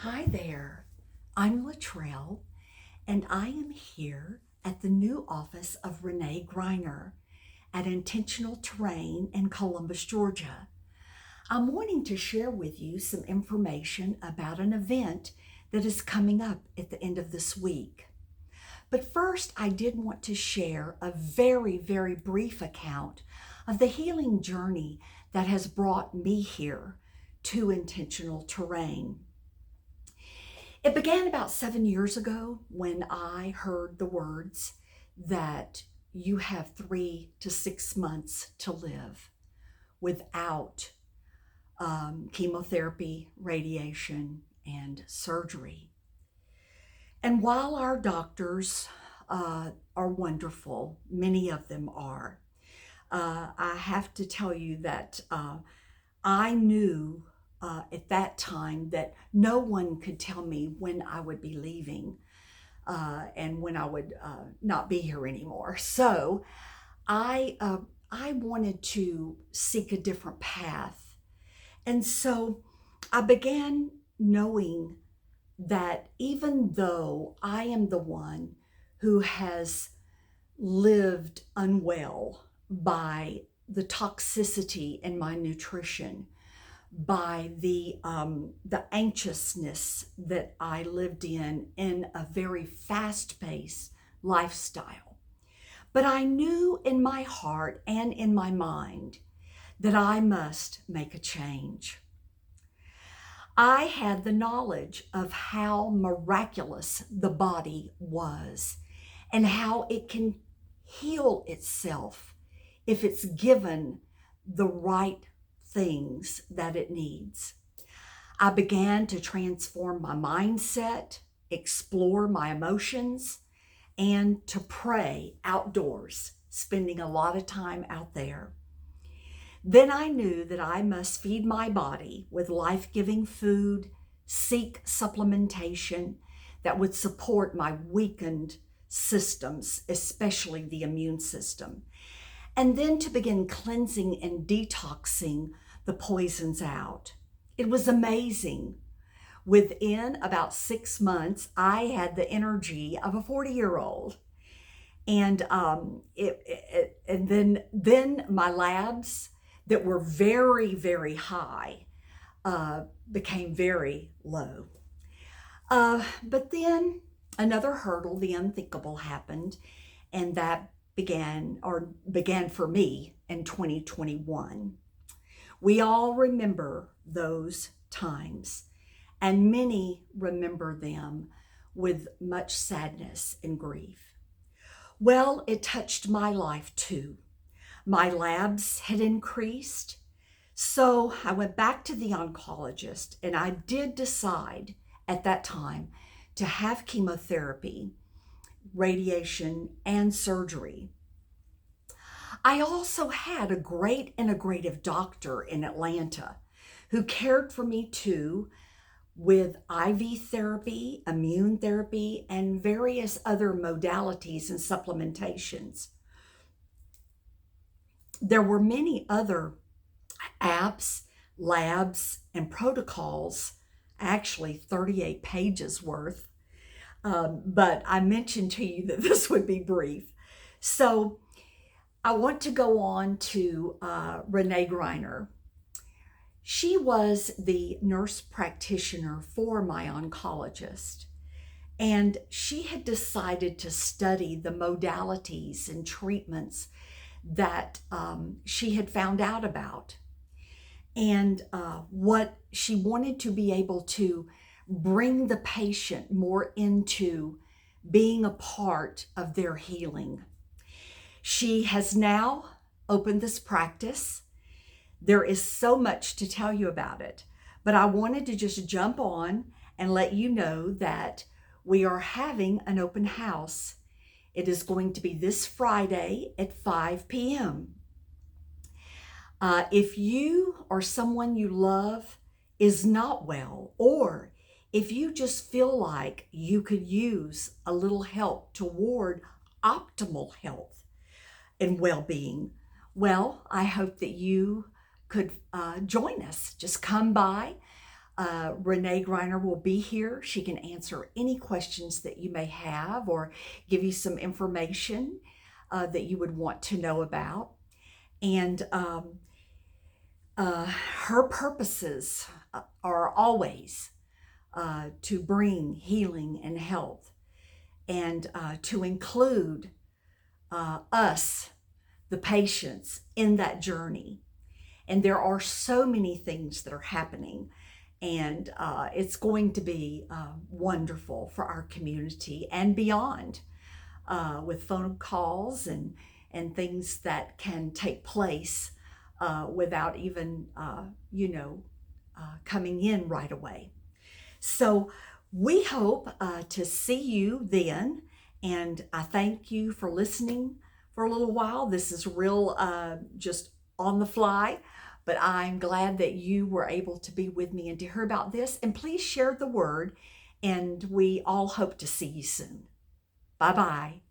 Hi there, I'm Latrell, and I am here at the new office of Renee Griner at Intentional Terrain in Columbus, Georgia. I'm wanting to share with you some information about an event that is coming up at the end of this week. But first, I did want to share a very brief account of the healing journey that has brought me here to Intentional Terrain. It began about 7 years ago when I heard the words that you have 3 to 6 months to live without chemotherapy, radiation, and surgery. And while our doctors are wonderful, many of them are, I have to tell you that I knew at that time that no one could tell me when I would be leaving and when I would not be here anymore. So I wanted to seek a different path. And so I began knowing that even though I am the one who has lived unwell by the toxicity in my nutrition, by the anxiousness that I lived in a very fast-paced lifestyle. But I knew in my heart and in my mind that I must make a change. I had the knowledge of how miraculous the body was and how it can heal itself if it's given the right things that it needs. I began to transform my mindset, explore my emotions, and to pray outdoors, spending a lot of time out there. Then I knew that I must feed my body with life-giving food, seek supplementation that would support my weakened systems, especially the immune system, and then to begin cleansing and detoxing the poisons out. It was amazing. Within about 6 months, I had the energy of a 40-year-old. And then my labs that were very high became very low. But then another hurdle, the unthinkable, happened, and that began for me in 2021. We all remember those times, and many remember them with much sadness and grief. Well, it touched my life too. My labs had increased, so I went back to the oncologist, and I did decide at that time to have chemotherapy, radiation, and surgery. I also had a great integrative doctor in Atlanta who cared for me too with IV therapy, immune therapy, and various other modalities and supplementations. There were many other apps, labs, and protocols, actually 38 pages worth. But I mentioned to you that this would be brief. So I want to go on to Renee Griner. She was the nurse practitioner for my oncologist, and she had decided to study the modalities and treatments that she had found out about, and what she wanted to be able to bring the patient more into being a part of their healing. She has now opened this practice. There is so much to tell you about it, but I wanted to just jump on and let you know that we are having an open house. It is going to be this Friday at 5 p.m. If you or someone you love is not well, or if you just feel like you could use a little help toward optimal health and well-being, well, I hope that you could join us. Just come by. Renee Griner will be here. She can answer any questions that you may have or give you some information that you would want to know about. And her purposes are always to bring healing and health and to include us, the patients, in that journey. And there are so many things that are happening, and it's going to be wonderful for our community and beyond, with phone calls and things that can take place without even, coming in right away. So we hope to see you then, and I thank you for listening for a little while. This is real just on the fly, but I'm glad that you were able to be with me and to hear about this. And please share the word, and we all hope to see you soon. Bye-bye.